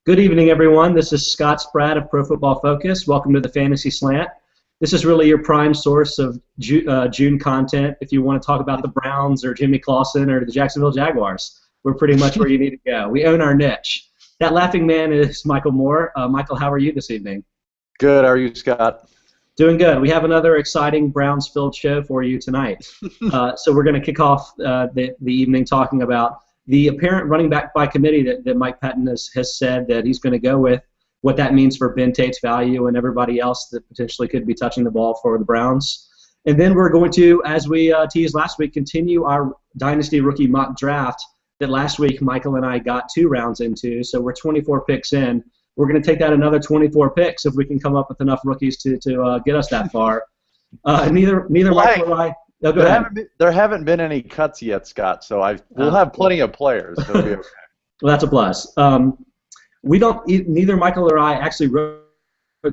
Good evening, everyone. This is Scott Spratt of Pro Football Focus. Welcome to the Fantasy Slant. This is really your prime source of June content if you want to talk about the Browns or Jimmy Clausen or the Jacksonville Jaguars. We're pretty much where you need to go. We own our niche. That laughing man is Michael Moore. Michael, how are you this evening? Good. How are you, Scott? Doing good. We have another exciting Browns-filled show for you tonight. So we're going to kick off the evening talking about the apparent running back by committee that Mike Pettin has said that he's going to go with, what that means for Ben Tate's value and everybody else that potentially could be touching the ball for the Browns. And then we're going to, as we teased last week, continue our Dynasty rookie mock draft that last week Michael and I got 2 rounds into. So we're 24 picks in. We're going to take that another 24 picks if we can come up with enough rookies to get us that far. Neither Michael or I. No, go ahead. There haven't been any cuts yet, Scott, so we'll have plenty of players. So it'll be okay. Well, that's a plus. Neither Michael or I actually wrote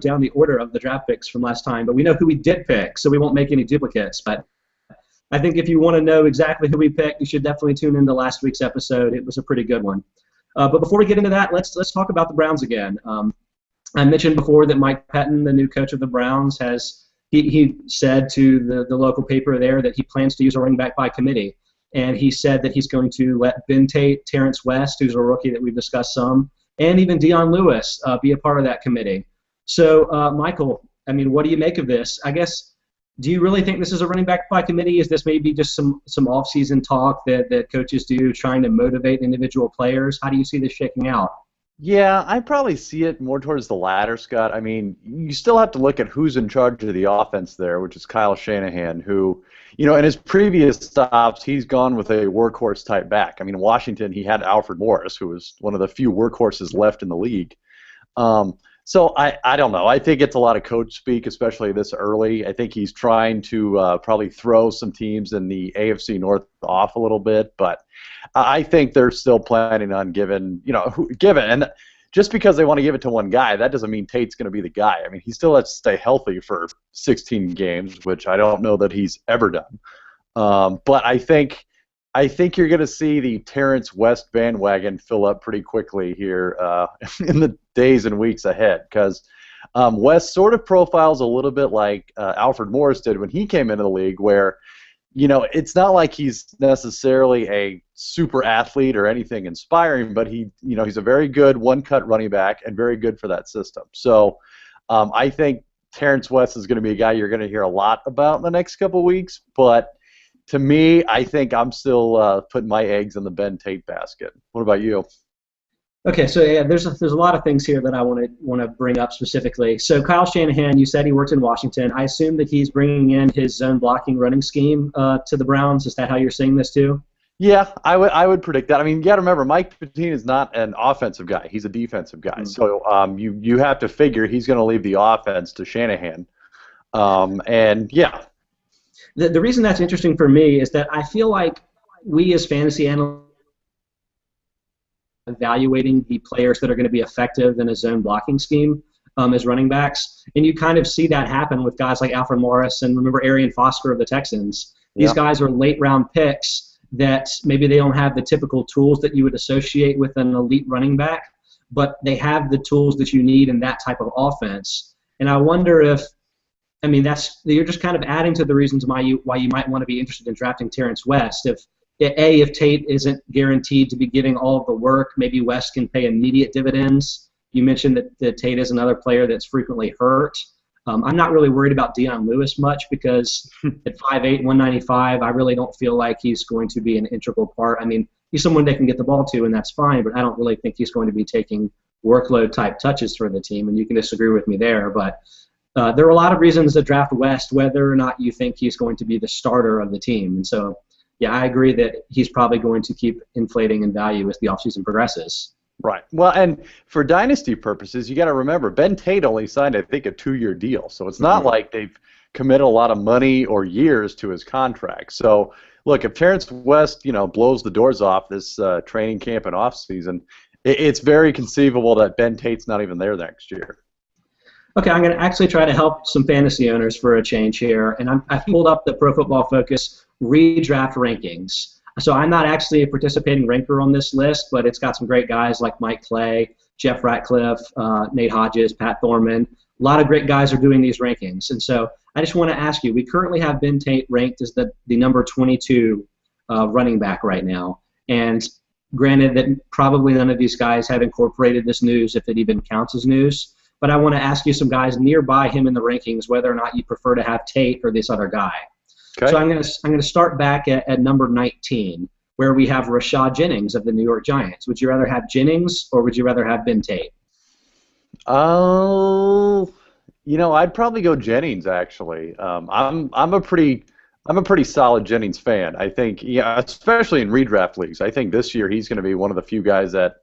down the order of the draft picks from last time, but we know who we did pick, so we won't make any duplicates. But I think if you want to know exactly who we picked, you should definitely tune into last week's episode. It was a pretty good one. But before we get into that, let's talk about the Browns again. I mentioned before that Mike Pettin, the new coach of the Browns, he said to the local paper there that he plans to use a running back by committee. And he said that he's going to let Ben Tate, Terrence West, who's a rookie that we've discussed some, and even Dion Lewis be a part of that committee. So, Michael, I mean, what do you make of this? I guess, do you really think this is a running back by committee? Is this maybe just some off-season talk that coaches do trying to motivate individual players? How do you see this shaking out? Yeah, I probably see it more towards the latter, Scott. I mean, you still have to look at who's in charge of the offense there, which is Kyle Shanahan, who, in his previous stops, he's gone with a workhorse-type back. I mean, in Washington, he had Alfred Morris, who was one of the few workhorses left in the league. So I don't know. I think it's a lot of coach speak, especially this early. I think he's trying to probably throw some teams in the AFC North off a little bit, but I think they're still planning on giving. And just because they want to give it to one guy, that doesn't mean Tate's going to be the guy. I mean, he still has to stay healthy for 16 games, which I don't know that he's ever done. But I think you're going to see the Terrence West bandwagon fill up pretty quickly here in the days and weeks ahead, because West sort of profiles a little bit like Alfred Morris did when he came into the league, where it's not like he's necessarily a super athlete or anything inspiring, but he's a very good one-cut running back and very good for that system. So I think Terrence West is going to be a guy you're going to hear a lot about in the next couple of weeks, but to me, I think I'm still putting my eggs in the Ben Tate basket. What about you? Okay, so yeah, there's a lot of things here that I want to bring up specifically. So Kyle Shanahan, you said he worked in Washington. I assume that he's bringing in his zone blocking running scheme to the Browns. Is that how you're seeing this too? Yeah, I would predict that. I mean, you got to remember, Mike Pettine is not an offensive guy. He's a defensive guy. So you have to figure he's going to leave the offense to Shanahan. And yeah. The reason that's interesting for me is that I feel like we as fantasy analysts evaluating the players that are going to be effective in a zone blocking scheme as running backs, and you kind of see that happen with guys like Alfred Morris and remember Arian Foster of the Texans. These guys are late round picks that maybe they don't have the typical tools that you would associate with an elite running back, but they have the tools that you need in that type of offense. And I wonder if you're just kind of adding to the reasons why you might want to be interested in drafting Terrence West. If Tate isn't guaranteed to be getting all of the work, maybe West can pay immediate dividends. You mentioned that Tate is another player that's frequently hurt. I'm not really worried about Dion Lewis much because at 5'8", 195, I really don't feel like he's going to be an integral part. I mean, he's someone they can get the ball to, and that's fine, but I don't really think he's going to be taking workload-type touches for the team, and you can disagree with me there, but there are a lot of reasons to draft West, whether or not you think he's going to be the starter of the team. And so, yeah, I agree that he's probably going to keep inflating in value as the offseason progresses. Right. Well, and for dynasty purposes, you got to remember, Ben Tate only signed, I think, a 2-year deal. So it's not like they've committed a lot of money or years to his contract. So, look, if Terrence West, blows the doors off this training camp and offseason, it's very conceivable that Ben Tate's not even there next year. Okay, I'm going to actually try to help some fantasy owners for a change here, and I've pulled up the Pro Football Focus redraft rankings. So I'm not actually a participating ranker on this list, but it's got some great guys like Mike Clay, Jeff Ratcliffe, Nate Hodges, Pat Thorman. A lot of great guys are doing these rankings. And so I just want to ask you, we currently have Ben Tate ranked as the number 22 running back right now. And granted that probably none of these guys have incorporated this news, if it even counts as news. But I want to ask you some guys nearby him in the rankings, whether or not you prefer to have Tate or this other guy. Okay. So I'm going to start back at number 19, where we have Rashad Jennings of the New York Giants. Would you rather have Jennings or would you rather have Ben Tate? Oh, I'd probably go Jennings actually. I'm a pretty solid Jennings fan. I think, especially in redraft leagues. I think this year he's going to be one of the few guys that,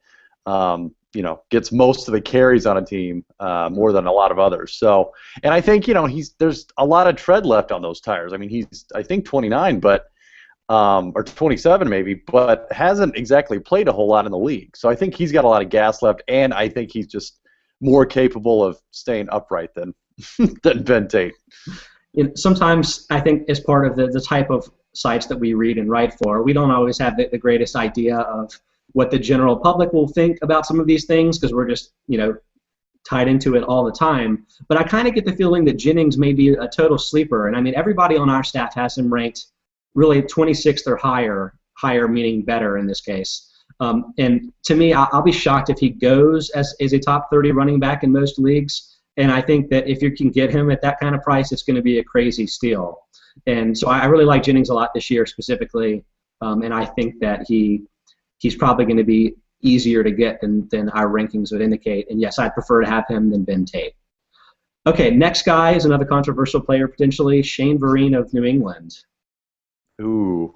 gets most of the carries on a team more than a lot of others. So, and I think there's a lot of tread left on those tires. I mean, he's I think 29, but or 27 maybe, but hasn't exactly played a whole lot in the league. So I think he's got a lot of gas left, and I think he's just more capable of staying upright than Ben Tate. Sometimes I think as part of the type of sites that we read and write for, we don't always have the greatest idea of what the general public will think about some of these things because we're just, tied into it all the time. But I kind of get the feeling that Jennings may be a total sleeper. And I mean, everybody on our staff has him ranked really 26th or higher meaning better in this case. And to me, I'll be shocked if he goes as a top 30 running back in most leagues. And I think that if you can get him at that kind of price, it's going to be a crazy steal. And so I really like Jennings a lot this year specifically. And I think that he's probably going to be easier to get than our rankings would indicate. And yes, I'd prefer to have him than Ben Tate. Okay, next guy is another controversial player potentially, Shane Vereen of New England. Ooh.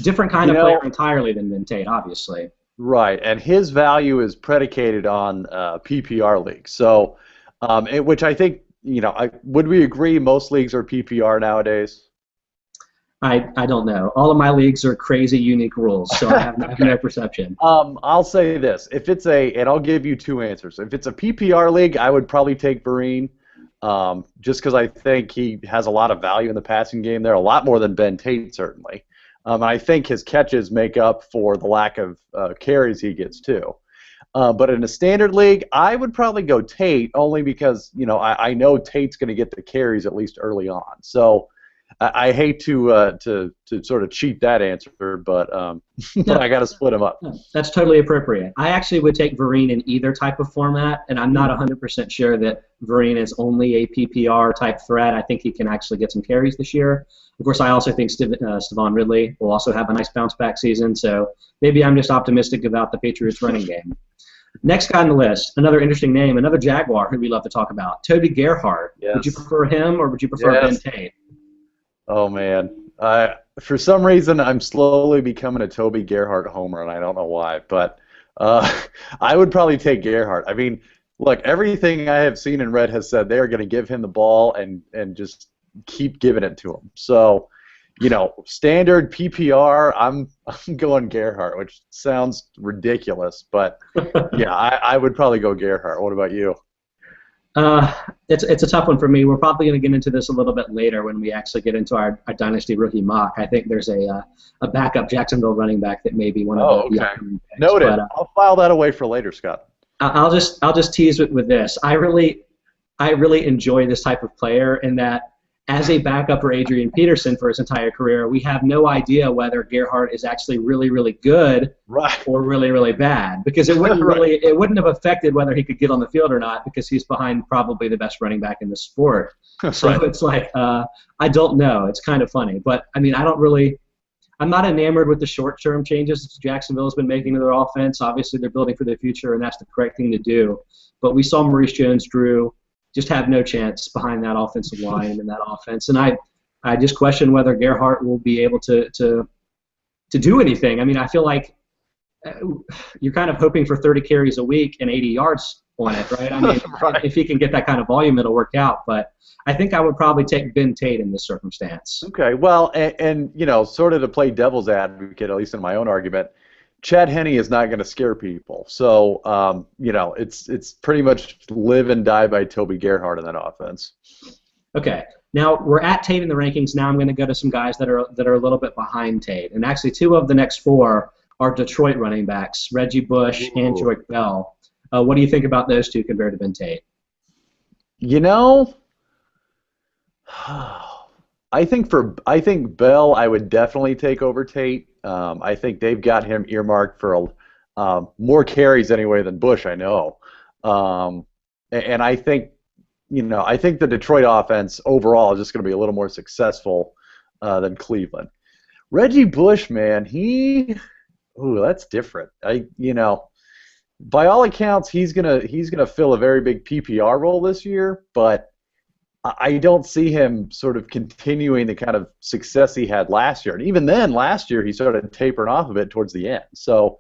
Different kind of player entirely than Ben Tate, obviously. Right, and his value is predicated on PPR leagues. So, which I think, would we agree most leagues are PPR nowadays? I don't know. All of my leagues are crazy, unique rules, so I have no perception. I'll say this: and I'll give you two answers. If it's a PPR league, I would probably take Vereen, just because I think he has a lot of value in the passing game there, a lot more than Ben Tate certainly. I think his catches make up for the lack of carries he gets too. But in a standard league, I would probably go Tate only because I know Tate's going to get the carries at least early on. So I hate to sort of cheat that answer, but but I got to split them up. That's totally appropriate. I actually would take Vereen in either type of format, and I'm not 100% sure that Vereen is only a PPR type threat. I think he can actually get some carries this year. Of course, I also think Stevan Ridley will also have a nice bounce-back season, so maybe I'm just optimistic about the Patriots running game. Next guy on the list, another interesting name, another Jaguar who we love to talk about, Toby Gerhart. Yes. Would you prefer him or would you prefer Ben Tate? Oh, man. For some reason, I'm slowly becoming a Toby Gerhart homer, and I don't know why. But I would probably take Gerhart. I mean, look, everything I have seen and read has said they are going to give him the ball and just keep giving it to him. So, standard PPR, I'm going Gerhart, which sounds ridiculous. But, yeah, I would probably go Gerhart. What about you? It's a tough one for me. We're probably going to get into this a little bit later when we actually get into our dynasty rookie mock. I think there's a backup Jacksonville running back that may be one of the picks. Noted. But, I'll file that away for later, Scott. I'll just tease with this. I really enjoy this type of player in that as a backup for Adrian Peterson for his entire career, we have no idea whether Gerhart is actually really, really good or really, really bad because it wouldn't it wouldn't have affected whether he could get on the field or not because he's behind probably the best running back in the sport. So it's like I don't know. It's kind of funny, but I mean I'm not enamored with the short-term changes Jacksonville has been making to their offense. Obviously, they're building for the future, and that's the correct thing to do. But we saw Maurice Jones-Drew just have no chance behind that offensive line and that offense. And I just question whether Gerhart will be able to do anything. I mean, I feel like you're kind of hoping for 30 carries a week and 80 yards on it, right? I mean, if he can get that kind of volume, it'll work out. But I think I would probably take Ben Tate in this circumstance. Okay, well, and sort of to play devil's advocate, at least in my own argument, Chad Henne is not going to scare people. So, it's pretty much live and die by Toby Gerhart in that offense. Okay. Now we're at Tate in the rankings. Now I'm going to go to some guys that are a little bit behind Tate, and actually 2 of the next 4 are Detroit running backs, Reggie Bush and Joique Bell. What do you think about those 2 compared to Ben Tate? You know, I think Bell I would definitely take over Tate. I think they've got him earmarked for more carries anyway than Bush, I know. And I think, I think the Detroit offense overall is just going to be a little more successful than Cleveland. Reggie Bush, man, that's different. By all accounts, he's gonna fill a very big PPR role this year, but I don't see him sort of continuing the kind of success he had last year. And even then, last year, he started tapering off a bit towards the end. So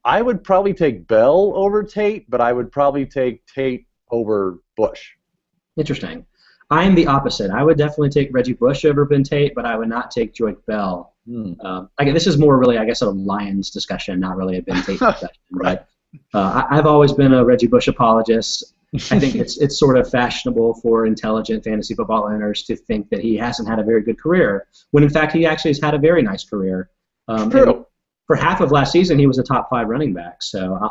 I would probably take Bell over Tate, but I would probably take Tate over Bush. Interesting. I'm the opposite. I would definitely take Reggie Bush over Ben Tate, but I would not take Joique Bell. This is more really, I guess, a Lions discussion, not really a Ben Tate discussion. Right. But I've always been a Reggie Bush apologist. I think it's sort of fashionable for intelligent fantasy football owners to think that he hasn't had a very good career, when in fact he actually has had a very nice career. True. For half of last season, he was a top 5 running back. So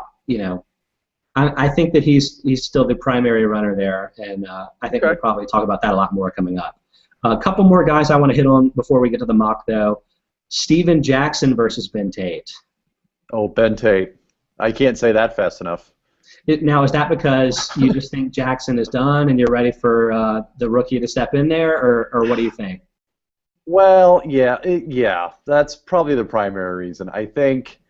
I think that he's still the primary runner there, and I think we'll probably talk about that a lot more coming up. A couple more guys I want to hit on before we get to the mock, though. Steven Jackson versus Ben Tate. Oh, Ben Tate. I can't say that fast enough. Now, is that because you just think Jackson is done and you're ready for the rookie to step in there, or what do you think? Well, yeah, that's probably the primary reason. I think,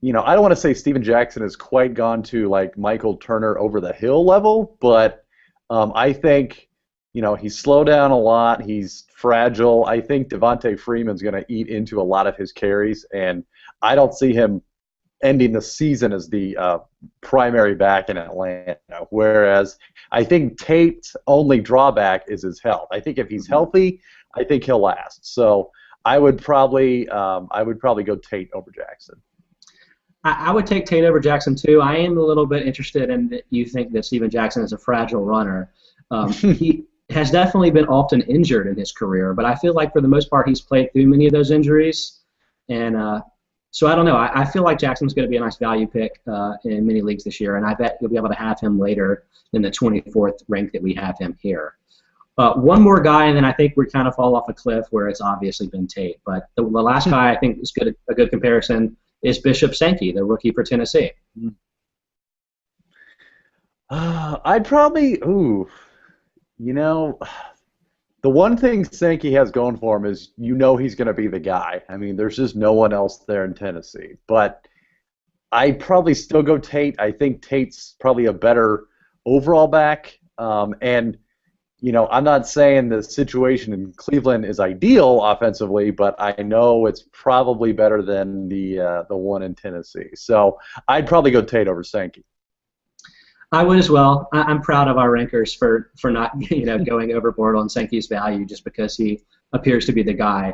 I don't want to say Steven Jackson has quite gone to like Michael Turner over the hill level, but I think, he's slowed down a lot. He's fragile. I think Devontae Freeman's going to eat into a lot of his carries, and I don't see him ending the season as the primary back in Atlanta, whereas I think Tate's only drawback is his health. I think if he's healthy, I think he'll last. So I would probably go Tate over Jackson. I would take Tate over Jackson too. I am a little bit interested in that you think that Steven Jackson is a fragile runner. He has definitely been often injured in his career, but I feel like for the most part he's played through many of those injuries, and so I don't know. I feel like Jackson's going to be a nice value pick in many leagues this year, and I bet you'll be able to have him later in the 24th rank that we have him here. One more guy, and then I think we kind of fall off a cliff where it's obviously been Tate. But the last guy I think is a good comparison is Bishop Sankey, the rookie for Tennessee. I'd probably, the one thing Sankey has going for him is he's going to be the guy. I mean, there's just no one else there in Tennessee. But I'd probably still go Tate. I think Tate's probably a better overall back. And, I'm not saying the situation in Cleveland is ideal offensively, but I know it's probably better than the one in Tennessee. So I'd probably go Tate over Sankey. I would as well. I'm proud of our rankers for not going overboard on Sankey's value just because he appears to be the guy.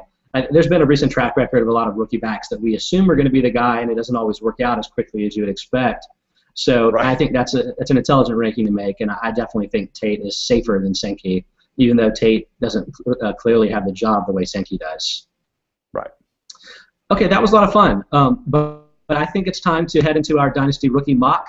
There's been a recent track record of a lot of rookie backs that we assume are going to be the guy, and it doesn't always work out as quickly as you would expect. So I think that's an intelligent ranking to make, and I definitely think Tate is safer than Sankey, even though Tate doesn't clearly have the job the way Sankey does. Right. Okay, that was a lot of fun. But I think it's time to head into our Dynasty Rookie Mock.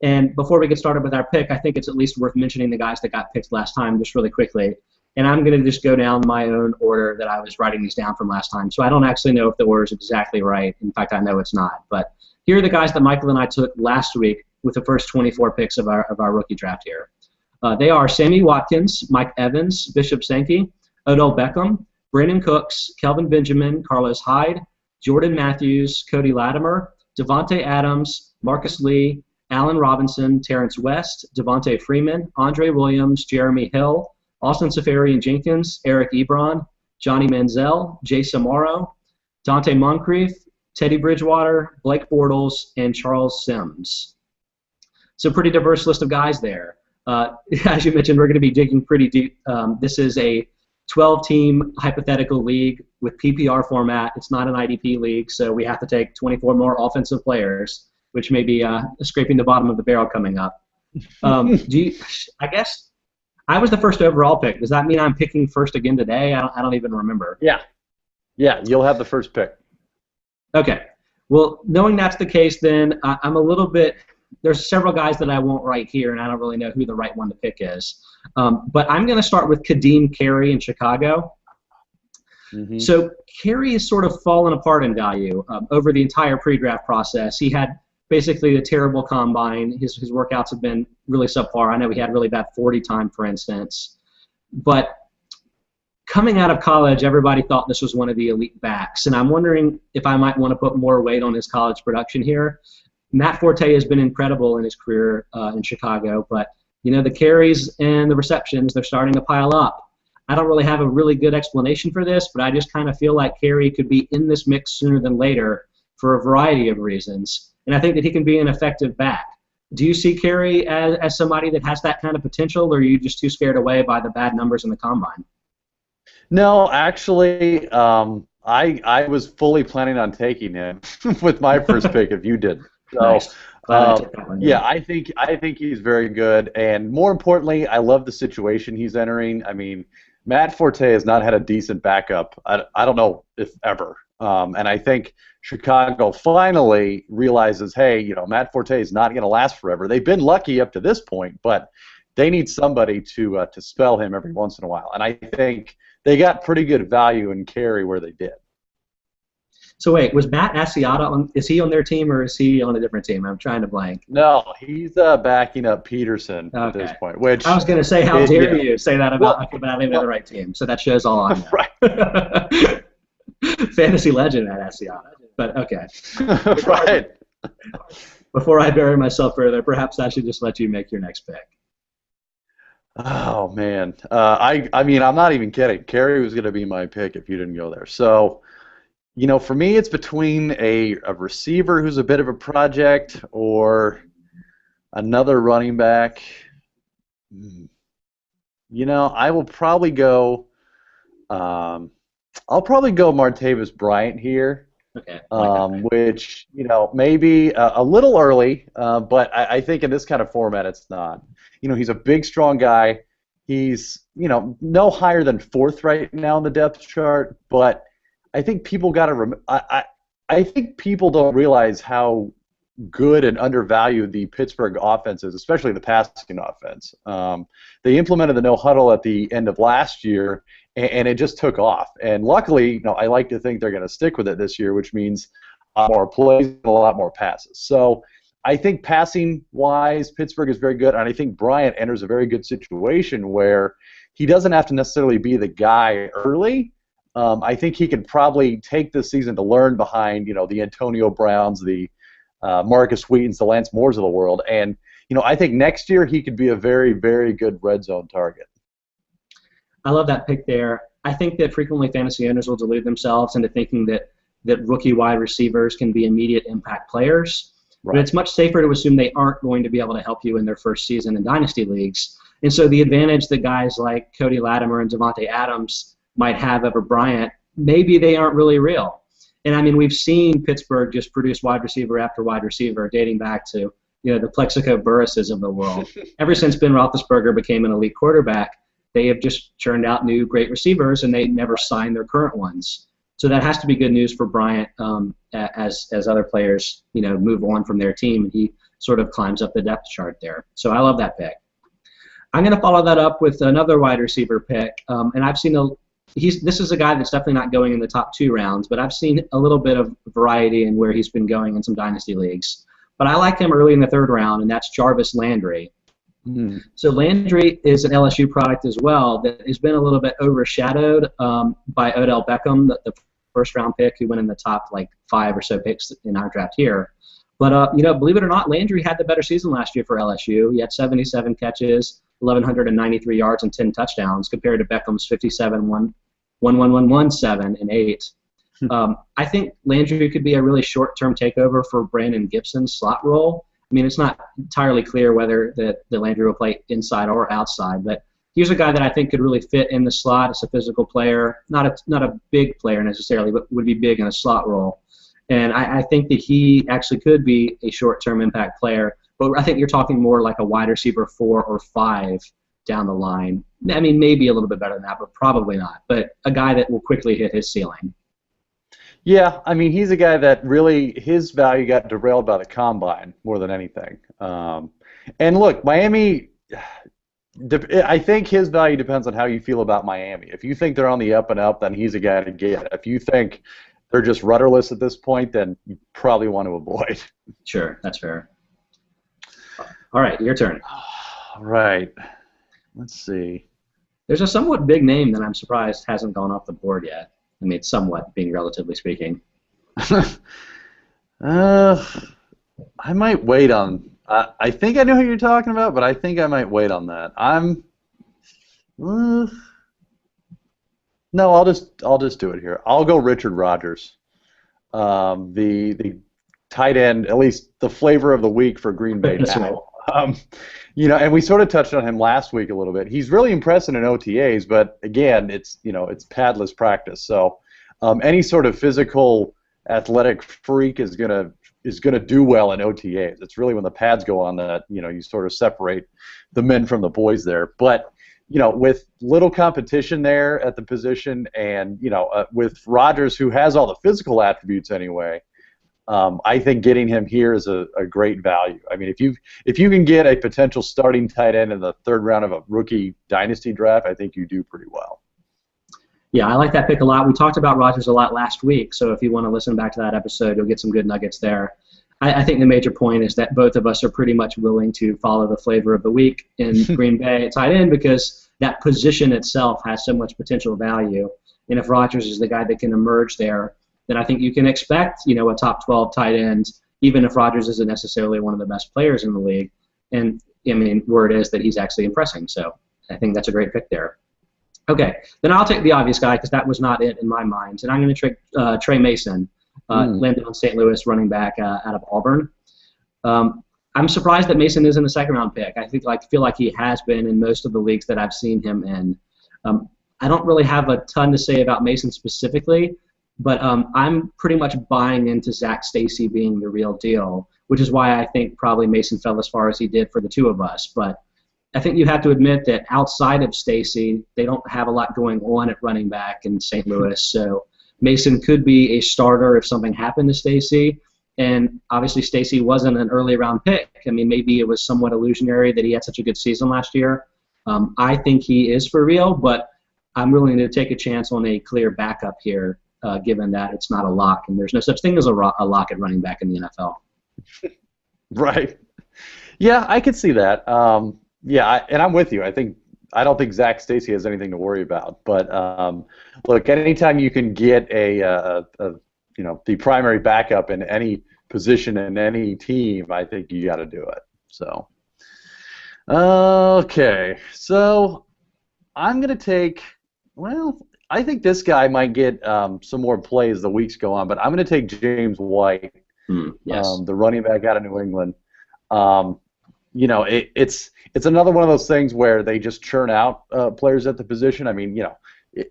And before we get started with our pick, I think it's at least worth mentioning the guys that got picked last time just really quickly. And I'm going to just go down my own order that I was writing these down from last time. So I don't actually know if the order is exactly right. In fact, I know it's not. But here are the guys that Michael and I took last week with the first 24 picks of our rookie draft here. They are Sammy Watkins, Mike Evans, Bishop Sankey, Odell Beckham, Brandon Cooks, Kelvin Benjamin, Carlos Hyde, Jordan Matthews, Cody Latimer, Devontae Adams, Marcus Lee, Allen Robinson, Terrence West, Devontae Freeman, Andre Williams, Jeremy Hill, Austin Seferian-Jenkins, Eric Ebron, Johnny Manziel, Jay Samaro, Dante Moncrief, Teddy Bridgewater, Blake Bortles, and Charles Sims. So pretty diverse list of guys there. As you mentioned, we're going to be digging pretty deep. This is a 12-team hypothetical league with PPR format. It's not an IDP league, so we have to take 24 more offensive players, which may be scraping the bottom of the barrel coming up. I was the first overall pick. Does that mean I'm picking first again today? I don't even remember. Yeah. Yeah, you'll have the first pick. Okay. Well, knowing that's the case, then I'm a little bit. There's several guys that I won't write here, and I don't really know who the right one to pick is. But I'm going to start with Kadeem Carey in Chicago. Mm-hmm. So Carey has sort of fallen apart in value over the entire pre-draft process. He had basically a terrible combine. His workouts have been really subpar. I know he had really bad 40 time, for instance. But coming out of college, everybody thought this was one of the elite backs, and I'm wondering if I might want to put more weight on his college production here. Matt Forte has been incredible in his career in Chicago, but the carries and the receptions, they're starting to pile up. I don't really have a really good explanation for this, but I just kind of feel like Carey could be in this mix sooner than later for a variety of reasons, and I think that he can be an effective back. Do you see Carey as somebody that has that kind of potential, or are you just too scared away by the bad numbers in the combine? No, actually, I was fully planning on taking him with my first pick if you did. So, nice. Yeah, I think he's very good, and more importantly, I love the situation he's entering. I mean, Matt Forte has not had a decent backup. I don't know if ever, and I think Chicago finally realizes, hey, Matt Forte is not going to last forever. They've been lucky up to this point, but they need somebody to spell him every once in a while, and I think they got pretty good value in Carey where they did. So wait, was Matt Asiata is he on their team or is he on a different team? I'm trying to blank. No, he's backing up Peterson at this point. Which I was going to say, how dare you say that about the right team? So that shows all I know. Right. Fantasy legend at Asiata. But okay. Right. Before I bury myself further, perhaps I should just let you make your next pick. Oh man, I mean, I'm not even kidding. Carey was going to be my pick if you didn't go there. So. For me, it's between a receiver who's a bit of a project or another running back. I will probably go. I'll probably go Martavis Bryant here. Okay. Which maybe a little early, but I think in this kind of format it's not. He's a big, strong guy. He's no higher than 4th right now in the depth chart, but I think people got to. I think people don't realize how good and undervalued the Pittsburgh offense is, especially the passing offense. They implemented the no huddle at the end of last year, and it just took off. And luckily, I like to think they're going to stick with it this year, which means a lot more plays and a lot more passes. So I think passing-wise, Pittsburgh is very good, and I think Bryant enters a very good situation where he doesn't have to necessarily be the guy early. I think he can probably take this season to learn behind, the Antonio Browns, the Marcus Wheatons, the Lance Moores of the world. And, I think next year he could be a very, very good red zone target. I love that pick there. I think that frequently fantasy owners will delude themselves into thinking that rookie wide receivers can be immediate impact players. Right. But it's much safer to assume they aren't going to be able to help you in their first season in dynasty leagues. And so the advantage that guys like Cody Latimer and Devontae Adams might have over Bryant, maybe they aren't really real. And I mean, we've seen Pittsburgh just produce wide receiver after wide receiver, dating back to the Plexico Burresses of the world. Ever since Ben Roethlisberger became an elite quarterback, they have just churned out new great receivers, and they never signed their current ones. So that has to be good news for Bryant as other players move on from their team, and he sort of climbs up the depth chart there. So I love that pick. I'm going to follow that up with another wide receiver pick, and I've seen this is a guy that's definitely not going in the top 2 rounds, but I've seen a little bit of variety in where he's been going in some dynasty leagues. But I like him early in the 3rd round, and that's Jarvis Landry. Mm. So Landry is an LSU product as well that has been a little bit overshadowed by Odell Beckham, the first-round pick who went in the top 5 or so picks in our draft here. But believe it or not, Landry had the better season last year for LSU. He had 77 catches, 1,193 yards, and 10 touchdowns compared to Beckham's 57, 1,117, and 8. I think Landry could be a really short-term takeover for Brandon Gibson's slot role. I mean, it's not entirely clear whether the Landry will play inside or outside, but he's a guy that I think could really fit in the slot as a physical player, not a big player necessarily, but would be big in a slot role. And I think that he actually could be a short-term impact player, but I think you're talking more like a wide receiver 4 or 5 down the line. I mean, maybe a little bit better than that, but probably not. But a guy that will quickly hit his ceiling. Yeah, I mean, he's a guy that really, his value got derailed by the combine more than anything. And look, Miami, I think his value depends on how you feel about Miami. If you think they're on the up and up, then he's a guy to get. If you think they're just rudderless at this point, then you probably want to avoid. Sure, that's fair. All right, your turn. All right. Let's see. There's a somewhat big name that I'm surprised hasn't gone off the board yet. I mean, somewhat, being relatively speaking. I might wait on. I think I know who you're talking about, but I think I might wait on that. No, I'll just do it here. I'll go Richard Rodgers, the tight end, at least the flavor of the week for Green Bay now. And we sort of touched on him last week a little bit. He's really impressive in OTAs, but again, it's padless practice. So any sort of physical, athletic freak is gonna do well in OTAs. It's really when the pads go on that you sort of separate the men from the boys there. But with little competition there at the position, and with Rodgers, who has all the physical attributes anyway. I think getting him here is a great value. I mean, if you can get a potential starting tight end in the third round of a rookie dynasty draft, I think you do pretty well. Yeah, I like that pick a lot. We talked about Rodgers a lot last week, so if you want to listen back to that episode, you'll get some good nuggets there. I think the major point is that both of us are pretty much willing to follow the flavor of the week in Green Bay at tight end because that position itself has so much potential value. And if Rodgers is the guy that can emerge there, then I think you can expect, a top 12 tight end, even if Rodgers isn't necessarily one of the best players in the league. And, I mean, word is that he's actually impressing. So I think that's a great pick there. Okay, then I'll take the obvious guy because that was not it in my mind. And I'm going to take Trey Mason, landed on St. Louis running back out of Auburn. I'm surprised that Mason isn't a second-round pick. I feel like he has been in most of the leagues that I've seen him in. I don't really have a ton to say about Mason specifically, but I'm pretty much buying into Zach Stacy being the real deal, which is why I think probably Mason fell as far as he did for the two of us. But I think you have to admit that outside of Stacy, they don't have a lot going on at running back in St. Louis. So Mason could be a starter if something happened to Stacy. And obviously Stacy wasn't an early round pick. I mean, maybe it was somewhat illusionary that he had such a good season last year. I think he is for real, but I'm willing to take a chance on a clear backup here. Given that it's not a lock, and there's no such thing as a lock at running back in the NFL. Right. Yeah, I could see that. And I'm with you. I don't think Zach Stacy has anything to worry about. But look, anytime you can get the primary backup in any position in any team, I think you got to do it. So, okay. So I'm gonna take. Well, I think this guy might get some more play as the weeks go on, but I'm going to take James White, yes. The running back out of New England. It's another one of those things where they just churn out players at the position. I mean,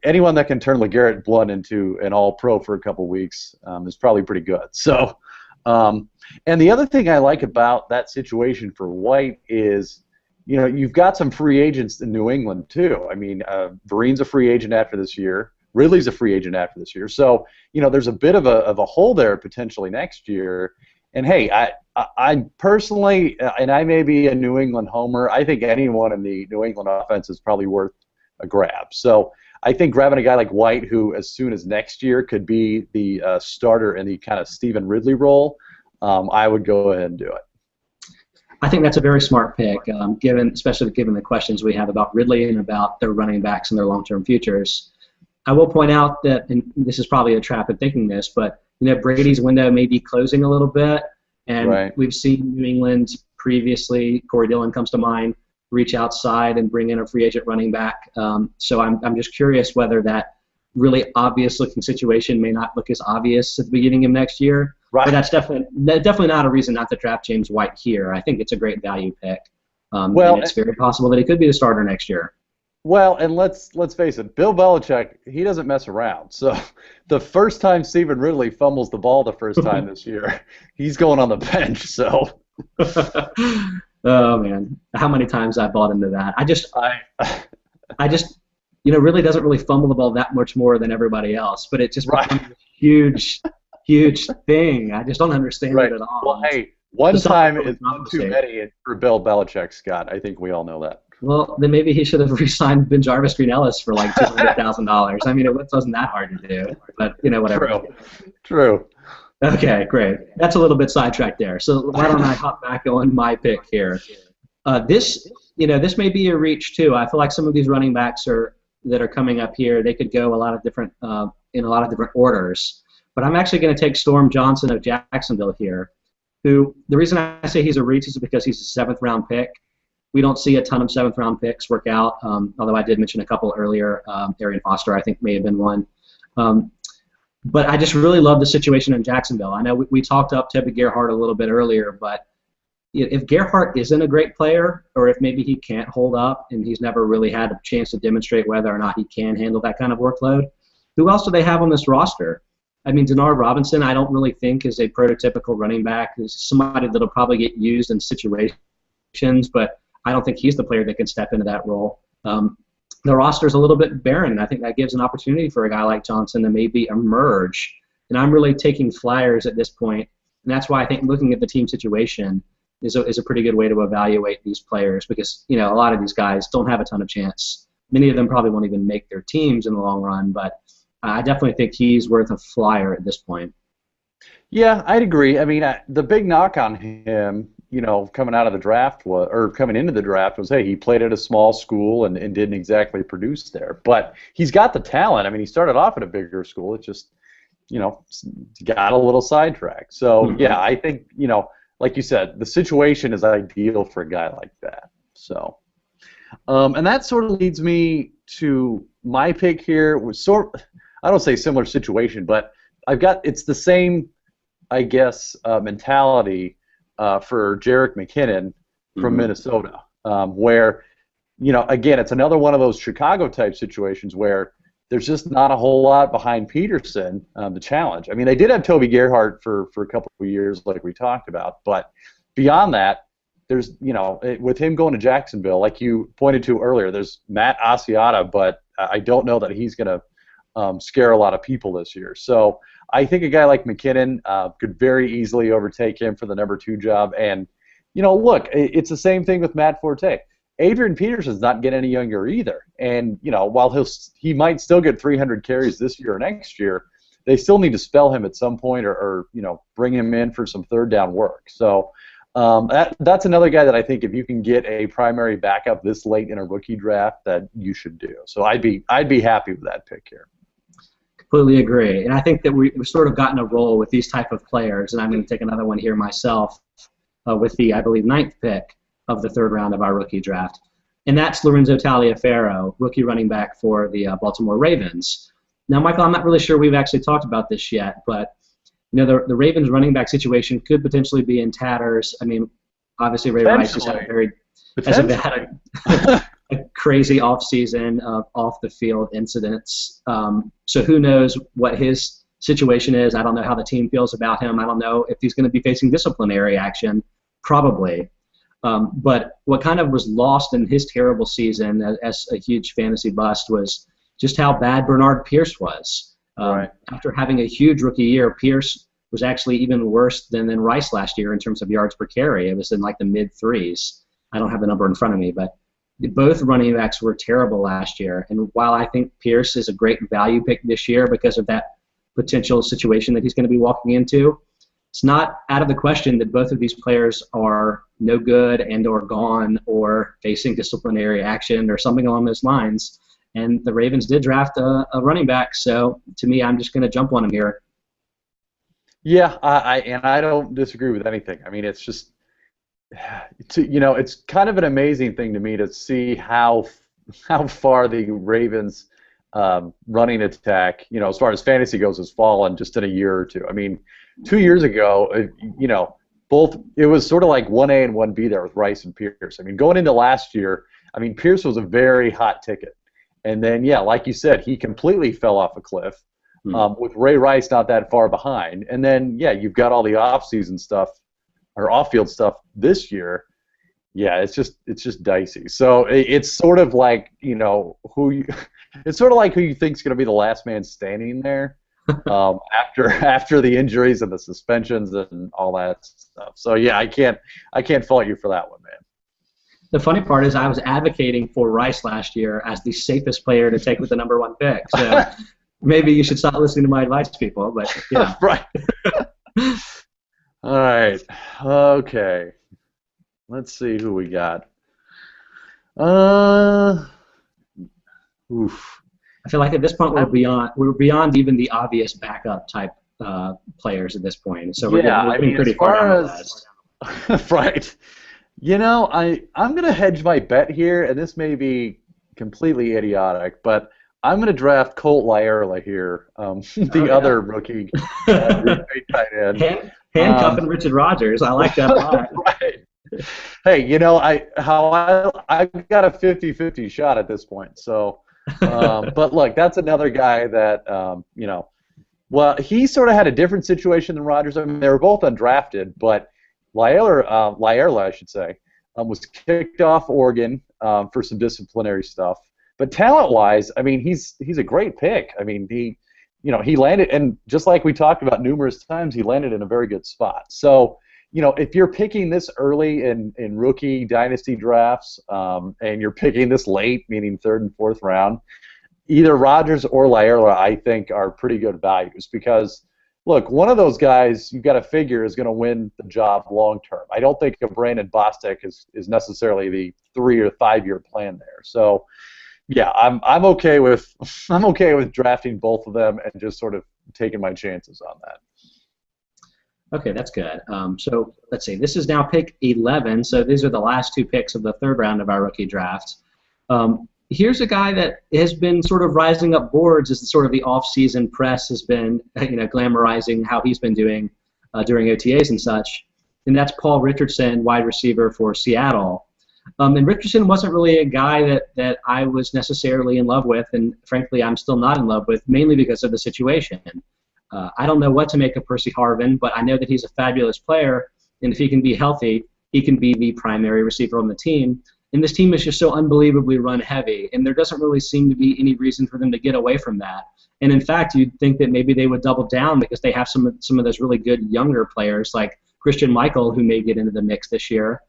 anyone that can turn LeGarrette Blount into an All-Pro for a couple weeks is probably pretty good. So, and the other thing I like about that situation for White is, you've got some free agents in New England too. I mean, Vereen's a free agent after this year. Ridley's a free agent after this year. So, there's a bit of a hole there potentially next year. And hey, I personally, and I may be a New England homer, I think anyone in the New England offense is probably worth a grab. So I think grabbing a guy like White, who as soon as next year could be the starter in the kind of Stephen Ridley role, I would go ahead and do it. I think that's a very smart pick, especially given the questions we have about Ridley and about their running backs and their long-term futures. I will point out that, and this is probably a trap in thinking this, but Brady's window may be closing a little bit, and We've seen New England previously. Corey Dillon comes to mind. Reach outside and bring in a free agent running back. So I'm just curious whether that really obvious-looking situation may not look as obvious at the beginning of next year. Right. But that's definitely not a reason not to draft James White here. I think it's a great value pick. And it's very possible that he could be the starter next year. Well, and let's face it, Bill Belichick, he doesn't mess around. So the first time Stephen Ridley fumbles the ball the first time this year, he's going on the bench. So Oh man, how many times I bought into that? I I just, really doesn't really fumble the ball that much more than everybody else, but it just right. becomes a huge, huge thing. I just don't understand it Right. at all. Well, And hey, one to time self-fulfilling is one too prophecy. many for Bill Belichick, Scott. I think we all know Well, then maybe he should have re-signed Ben Jarvis Green Ellis for like that. $200,000. I mean, it wasn't that hard to do, but whatever. True. True. Okay, great. That's a little bit sidetracked there. So why don't I hop back on my pick here? This may be a reach too. I feel like some of these running backs that are coming up here. They could go a lot of different in a lot of different orders. But I'm actually going to take Storm Johnson of Jacksonville here. Who the reason I say he's a reach is because he's a seventh round pick. We don't see a ton of seventh round picks work out. Although I did mention a couple earlier. Arian Foster, I think, may have been one. But I just really love the situation in Jacksonville. I know we talked up Toby Gerhart a little bit earlier, but if Gerhart isn't a great player, or if maybe he can't hold up and he's never really had a chance to demonstrate whether or not he can handle that kind of workload, who else do they have on this roster? I mean, Denard Robinson, I don't really think is a prototypical running back. He's somebody that'll probably get used in situations, but I don't think he's the player that can step into that role. The roster's a little bit barren, and I think that gives an opportunity for a guy like Johnson to maybe emerge. And I'm really taking flyers at this point, and that's why I think looking at the team situation is a pretty good way to evaluate these players because, a lot of these guys don't have a ton of chance. Many of them probably won't even make their teams in the long run, but I definitely think he's worth a flyer at this point. Yeah, I'd agree. I mean, the big knock on him, coming out of the draft or coming into the draft was, hey, he played at a small school and didn't exactly produce there. But he's got the talent. I mean, he started off at a bigger school. It just, got a little sidetracked. So, yeah, I think, like you said, the situation is ideal for a guy like that. So, and that sort of leads me to my pick here. I don't say similar situation, but it's the same, I guess, mentality for Jerick McKinnon from Minnesota, where, again, it's another one of those Chicago-type situations where there's just not a whole lot behind Peterson to challenge. I mean, they did have Toby Gerhart for a couple of years, like we talked about, but beyond that, there's, with him going to Jacksonville, like you pointed to earlier, there's Matt Asiata, but I don't know that he's going to scare a lot of people this year. So I think a guy like McKinnon could very easily overtake him for the number 2 job. And, look, it's the same thing with Matt Forte. Adrian Peterson's not getting any younger either. And, while he might still get 300 carries this year or next year, they still need to spell him at some point or bring him in for some third down work. So that's another guy that I think if you can get a primary backup this late in a rookie draft that you should do. So I'd be happy with that pick here. Completely agree. And I think that we've sort of gotten a roll with these type of players, and I'm going to take another one here myself with the, I believe, 9th pick of the 3rd round of our rookie draft. And that's Lorenzo Taliaferro, rookie running back for the Baltimore Ravens. Now, Michael, I'm not really sure we've actually talked about this yet, but the Ravens running back situation could potentially be in tatters. I mean, obviously Ray Rice has had a crazy offseason of off-the-field incidents. So who knows what his situation is. I don't know how the team feels about him. I don't know if he's going to be facing disciplinary action, probably. But what kind of was lost in his terrible season as a huge fantasy bust was just how bad Bernard Pierce was. Right. After having a huge rookie year, Pierce was actually even worse than Rice last year in terms of yards per carry. It was in like the mid-3s. I don't have the number in front of me, but both running backs were terrible last year. And while I think Pierce is a great value pick this year because of that potential situation that he's going to be walking into, it's not out of the question that both of these players are no good and or gone or facing disciplinary action or something along those lines. And the Ravens did draft a running back, so to me, I'm just going to jump on him here. Yeah, I don't disagree with anything. I mean, it's just, it's kind of an amazing thing to me to see how far the Ravens running attack, as far as fantasy goes, has fallen just in a year or two. I mean, 2 years ago, it was sort of like 1A and 1B there with Rice and Pierce. I mean, going into last year, I mean, Pierce was a very hot ticket. And then, yeah, like you said, he completely fell off a cliff with Ray Rice not that far behind. And then, yeah, you've got all the off-season stuff or off-field stuff this year. Yeah, it's just dicey. So it's sort of like, it's sort of like who you think's going to be the last man standing there after the injuries and the suspensions and all that stuff. So yeah, I can't fault you for that one, man. The funny part is I was advocating for Rice last year as the safest player to take with the #1 pick. So maybe you should stop listening to my advice, people. But yeah, Right. All right. Okay. Let's see who we got. Oof. I feel like at this point we're beyond even the obvious backup type players at this point. So we're getting pretty far down the list. Right. I'm going to hedge my bet here, and this may be completely idiotic, but I'm going to draft Colt Lyerla here, other rookie tight end. Handcuffing Richard Rodgers. I like that a lot. Right. Hey, I've got a 50-50 shot at this point. So, but look, that's another guy that, well, he sort of had a different situation than Rodgers. I mean, they were both undrafted, but Lyerla, I should say, was kicked off Oregon for some disciplinary stuff. But talent-wise, I mean, he's a great pick. I mean, he landed, and just like we talked about numerous times, he landed in a very good spot. So, if you're picking this early in rookie dynasty drafts, and you're picking this late, meaning 3rd and 4th round, either Rodgers or Lyerla, I think, are pretty good values because, look, one of those guys you've got to figure is going to win the job long term. I don't think a Brandon Bostic is necessarily the 3 or 5 year plan there. So, yeah, I'm okay with drafting both of them and just sort of taking my chances on that. Okay, that's good. So let's see. This is now pick 11. So these are the last 2 picks of the 3rd round of our rookie draft. Here's a guy that has been sort of rising up boards as sort of the off-season press has been, glamorizing how he's been doing during OTAs and such. And that's Paul Richardson, wide receiver for Seattle. And Richardson wasn't really a guy that I was necessarily in love with, and frankly, I'm still not in love with, mainly because of the situation. I don't know what to make of Percy Harvin, but I know that he's a fabulous player, and if he can be healthy, he can be the primary receiver on the team. And this team is just so unbelievably run-heavy, and there doesn't really seem to be any reason for them to get away from that. And in fact, you'd think that maybe they would double down because they have some of those really good younger players like Christian Michael, who may get into the mix this year.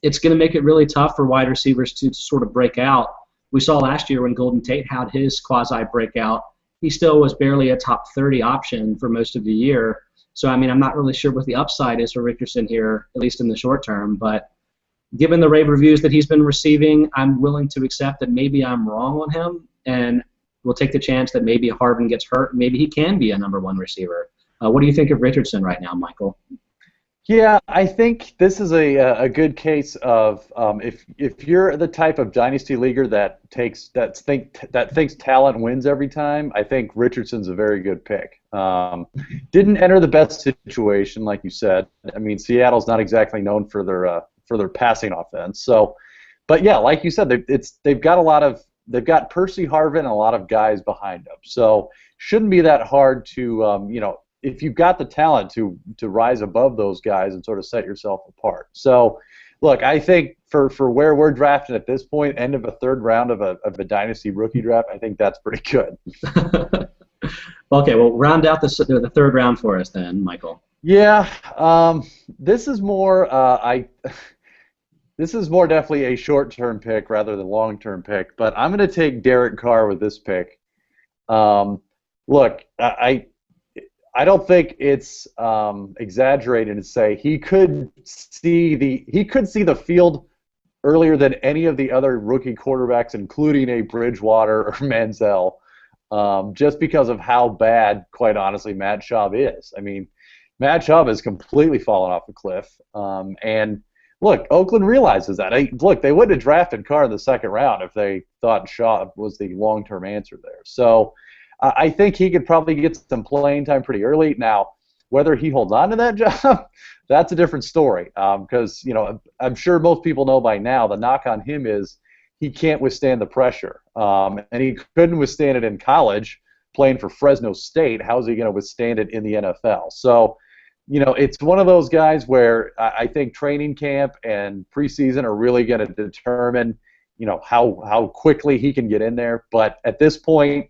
It's going to make it really tough for wide receivers to sort of break out. We saw last year when Golden Tate had his quasi-breakout, he still was barely a top 30 option for most of the year. So, I mean, I'm not really sure what the upside is for Richardson here, at least in the short term. But given the rave reviews that he's been receiving, I'm willing to accept that maybe I'm wrong on him, and we'll take the chance that maybe Harvin gets hurt. Maybe he can be a #1 receiver. What do you think of Richardson right now, Michael? Yeah, I think this is a good case of if you're the type of dynasty leaguer that thinks talent wins every time, I think Richardson's a very good pick. Didn't enter the best situation, like you said. I mean, Seattle's not exactly known for their passing offense. So, but yeah, like you said, they've got Percy Harvin and a lot of guys behind them. So shouldn't be that hard to if you've got the talent to rise above those guys and sort of set yourself apart. So, look, I think for where we're drafting at this point, end of a 3rd round of a dynasty rookie draft, I think that's pretty good. Okay, well, round out the 3rd round for us then, Michael. Yeah, this is more definitely a short-term pick rather than long-term pick, but I'm going to take Derek Carr with this pick. Look, I don't think it's exaggerated to say he could see the field earlier than any of the other rookie quarterbacks, including a Bridgewater or Manziel, just because of how bad, quite honestly, Matt Schaub is. I mean, Matt Schaub has completely fallen off a cliff, and look, Oakland realizes that. Look, they wouldn't have drafted Carr in the 2nd round if they thought Schaub was the long-term answer there. So I think he could probably get some playing time pretty early. Now, whether he holds on to that job, that's a different story. Because I'm sure most people know by now the knock on him is he can't withstand the pressure, and he couldn't withstand it in college playing for Fresno State. How's he going to withstand it in the NFL? So, it's one of those guys where I think training camp and preseason are really going to determine, how quickly he can get in there. But at this point,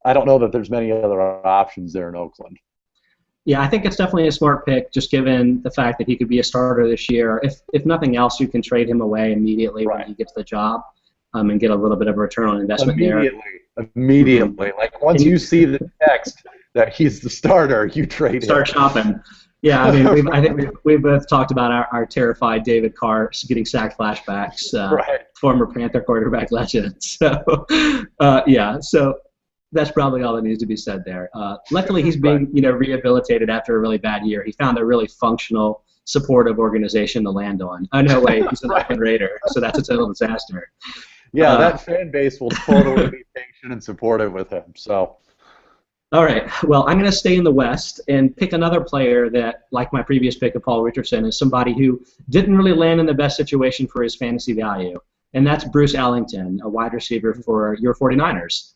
I don't know that there's many other options there in Oakland. Yeah, I think it's definitely a smart pick, just given the fact that he could be a starter this year. If nothing else, you can trade him away immediately when he gets the job, and get a little bit of a return on investment Immediately. Like once you see the text that he's the starter, you trade him. Start shopping. Yeah, I mean, I think we've both talked about our terrified David Carr getting sacked flashbacks, former Panther quarterback legend. So, so that's probably all that needs to be said there. Luckily, he's being rehabilitated after a really bad year. He found a really functional, supportive organization to land on. Oh, no, wait, he's an Oakland Raider, so that's a total disaster. Yeah, that fan base will totally be patient and supportive with him. So. All right. Well, I'm going to stay in the West and pick another player that, like my previous pick of Paul Richardson, is somebody who didn't really land in the best situation for his fantasy value, and that's Bruce Ellington, a wide receiver for your 49ers.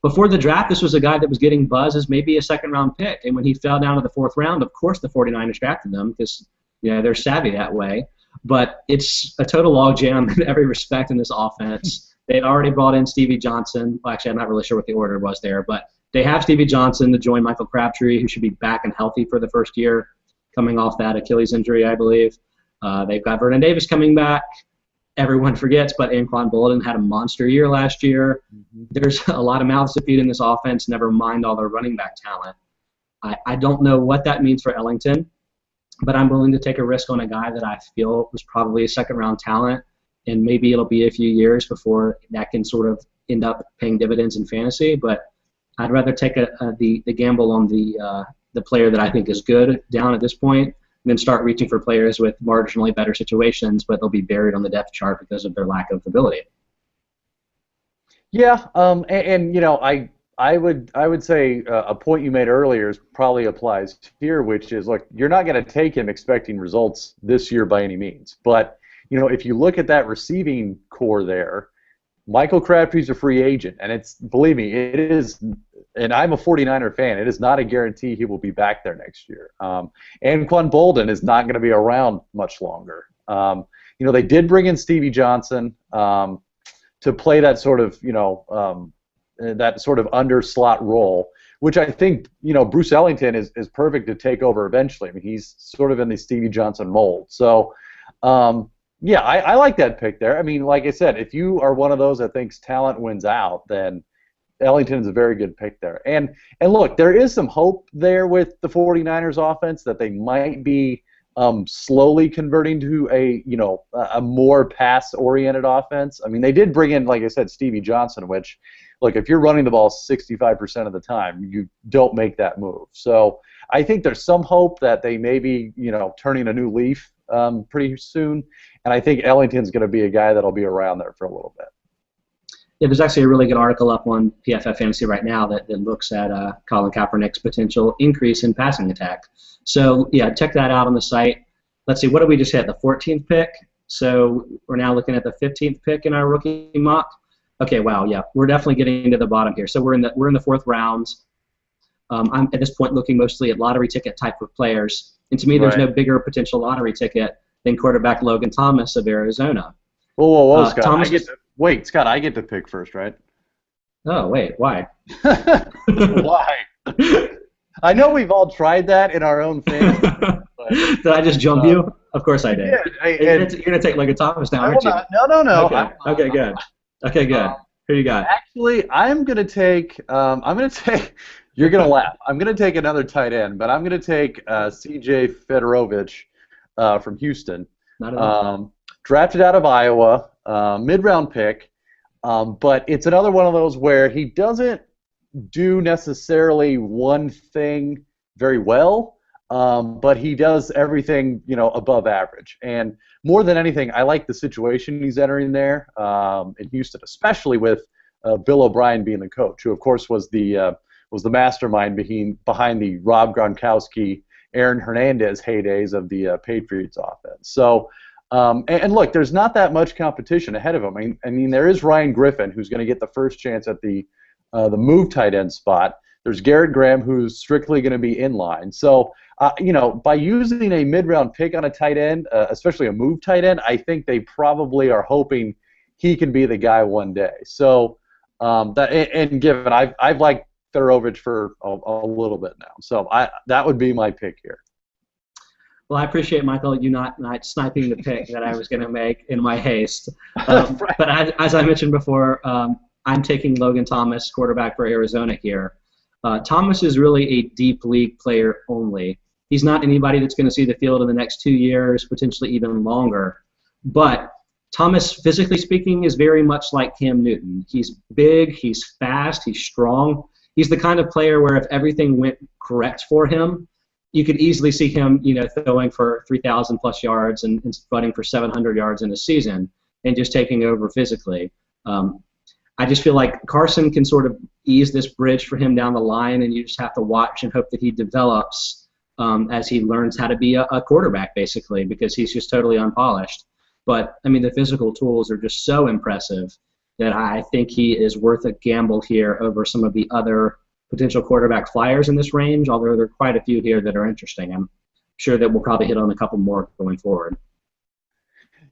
Before the draft, this was a guy that was getting buzz as maybe a second-round pick, and when he fell down to the fourth round, of course the 49ers drafted him because they're savvy that way. But it's a total logjam in every respect in this offense. They'd already brought in Stevie Johnson. Well, actually, I'm not really sure what the order was there, but they have Stevie Johnson to join Michael Crabtree, who should be back and healthy for the first year, coming off that Achilles injury, I believe. They've got Vernon Davis coming back. Everyone forgets, but Anquan Bolden had a monster year last year. There's a lot of mouths to feed in this offense, never mind all their running back talent. I don't know what that means for Ellington, but I'm willing to take a risk on a guy that I feel was probably a second-round talent, and maybe it'll be a few years before that can sort of end up paying dividends in fantasy. But I'd rather take the gamble on the player that I think is good down at this point than start reaching for players with marginally better situations, but they'll be buried on the depth chart because of their lack of ability. Yeah, I would say a point you made earlier probably applies here, which is, look, you're not going to take him expecting results this year by any means. But, if you look at that receiving core there, Michael Crabtree's a free agent, and believe me, it is, and I'm a 49er fan, it is not a guarantee he will be back there next year. Anquan Bolden is not going to be around much longer. They did bring in Stevie Johnson to play that sort of, under slot role, which I think, Bruce Ellington is perfect to take over eventually. I mean, he's sort of in the Stevie Johnson mold. So, I like that pick there. I mean, like I said, if you are one of those that thinks talent wins out, then Ellington is a very good pick there. And look, there is some hope there with the 49ers offense that they might be slowly converting to a more pass-oriented offense. I mean, they did bring in, like I said, Stevie Johnson, which, look, if you're running the ball 65% of the time, you don't make that move. So I think there's some hope that they may be, turning a new leaf pretty soon. And I think Ellington's going to be a guy that'll be around there for a little bit. Yeah, there's actually a really good article up on PFF Fantasy right now that looks at Colin Kaepernick's potential increase in passing attack. So, yeah, check that out on the site. Let's see, what did we just hit? The 14th pick? So we're now looking at the 15th pick in our rookie mock. Okay, wow, yeah, we're definitely getting to the bottom here. So we're in the fourth round. I'm at this point looking mostly at lottery ticket type of players. And to me, there's no bigger potential lottery ticket than quarterback Logan Thomas of Arizona. Whoa, Scott. Scott, I get to pick first, right? Oh, wait, why? Why? I know we've all tried that in our own family. Did I just jump you? Of course I did. Yeah, you're going to take Logan Thomas now, aren't you? No. Okay, good. Okay, good. Who you got? Actually, I'm going to take you're going to laugh. I'm going to take another tight end, but I'm going to take C.J. Fedorovich from Houston. Drafted out of Iowa, mid-round pick, but it's another one of those where he doesn't do necessarily one thing very well, but he does everything above average. And more than anything, I like the situation he's entering there in Houston, especially with Bill O'Brien being the coach, who of course was the mastermind behind the Rob Gronkowski, Aaron Hernandez heydays of the Patriots offense. So. And look, there's not that much competition ahead of him. I mean, there is Ryan Griffin, who's going to get the first chance at the move tight end spot. There's Garrett Graham, who's strictly going to be in line. So, by using a mid-round pick on a tight end, especially a move tight end, I think they probably are hoping he can be the guy one day. So, given I've liked Thurovich for a little bit now, so that would be my pick here. Well, I appreciate, Michael, you not sniping the pick that I was going to make in my haste. But as I mentioned before, I'm taking Logan Thomas, quarterback for Arizona here. Thomas is really a deep league player only. He's not anybody that's going to see the field in the next 2 years, potentially even longer. But Thomas, physically speaking, is very much like Cam Newton. He's big, he's fast, he's strong. He's the kind of player where if everything went correct for him, you could easily see him, throwing for 3,000 plus yards and running for 700 yards in a season and just taking over physically. I just feel like Carson can sort of ease this bridge for him down the line, and you just have to watch and hope that he develops as he learns how to be a quarterback, basically, because he's just totally unpolished. But, the physical tools are just so impressive that I think he is worth a gamble here over some of the other potential quarterback flyers in this range, although there are quite a few here that are interesting. I'm sure that we'll probably hit on a couple more going forward.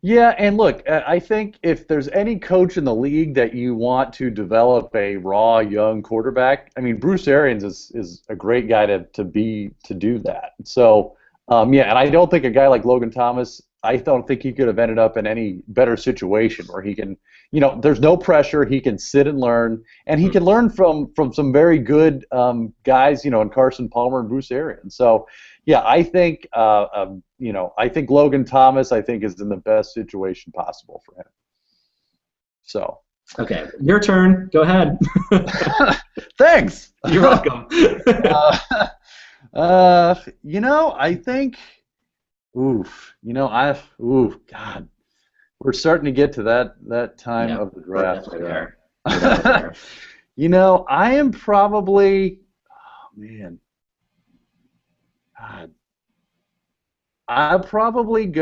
Yeah, and look, I think if there's any coach in the league that you want to develop a raw young quarterback, Bruce Arians is a great guy to do that. So, and I don't think a guy like Logan Thomas, I don't think he could have ended up in any better situation where he can, there's no pressure, he can sit and learn, and he can learn from some very good guys, in Carson Palmer and Bruce Arians. So, yeah, I think I think Logan Thomas, is in the best situation possible for him. So. Okay, your turn. Go ahead. Thanks. You're welcome. I think. God, we're starting to get to that time of the draft. I am probably. Oh man. God. I'm going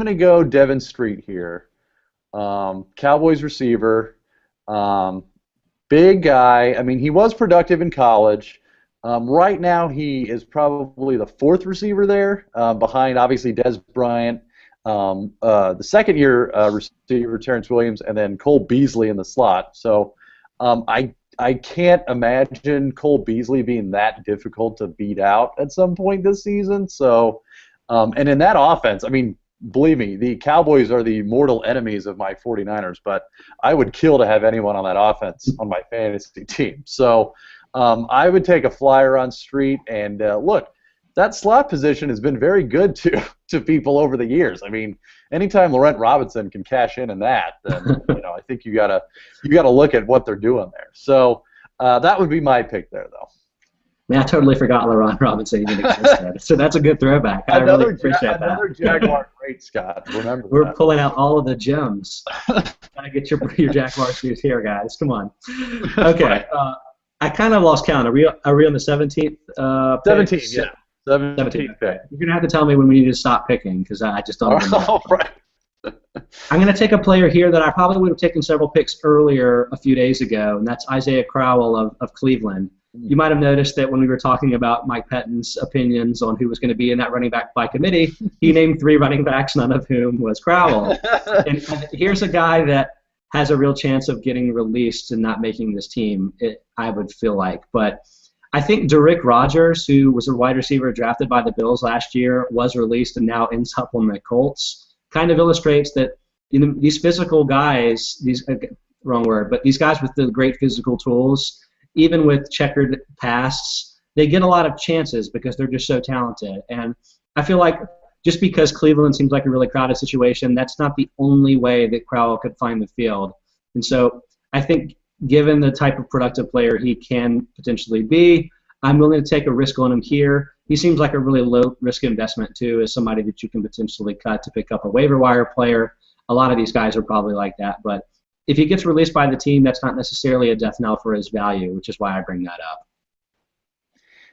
to go Devin Street here. Cowboys receiver. Big guy. He was productive in college. Right now he is probably the fourth receiver there, behind obviously Des Bryant, the second-year receiver Terrence Williams, and then Cole Beasley in the slot. So I can't imagine Cole Beasley being that difficult to beat out at some point this season. So, and in that offense, believe me, the Cowboys are the mortal enemies of my 49ers, but I would kill to have anyone on that offense on my fantasy team. So I would take a flyer on Street, and look, that slot position has been very good to people over the years. Anytime Laurent Robinson can cash in that, then I think you gotta look at what they're doing there. So that would be my pick there, though. Man, I totally forgot Laurent Robinson even existed. So that's a good throwback. I really appreciate that. Another Jaguar great, Scott. Remember We're that. pulling out all of the gems. Gotta get your Jaguars news here, guys. Come on. Okay. I kind of lost count. Are we on the 17th? 17, yeah. 17. Okay. You're going to have to tell me when we need to stop picking because I just don't remember. All right. I'm going to take a player here that I probably would have taken several picks earlier a few days ago, and that's Isaiah Crowell of Cleveland. You might have noticed that when we were talking about Mike Pettine's opinions on who was going to be in that running back by committee, he named 3 running backs, none of whom was Crowell. And here's a guy that has a real chance of getting released and not making this team, I would feel like. But I think Derrick Rogers, who was a wide receiver drafted by the Bills last year, was released and now ends up on the Colts, kind of illustrates that these physical guys, wrong word, but these guys with the great physical tools, even with checkered pasts, they get a lot of chances because they're just so talented. And I feel like just because Cleveland seems like a really crowded situation, that's not the only way that Crowell could find the field. And so I think given the type of productive player he can potentially be, I'm willing to take a risk on him here. He seems like a really low-risk investment, too, as somebody that you can potentially cut to pick up a waiver wire player. A lot of these guys are probably like that. But if he gets released by the team, that's not necessarily a death knell for his value, which is why I bring that up.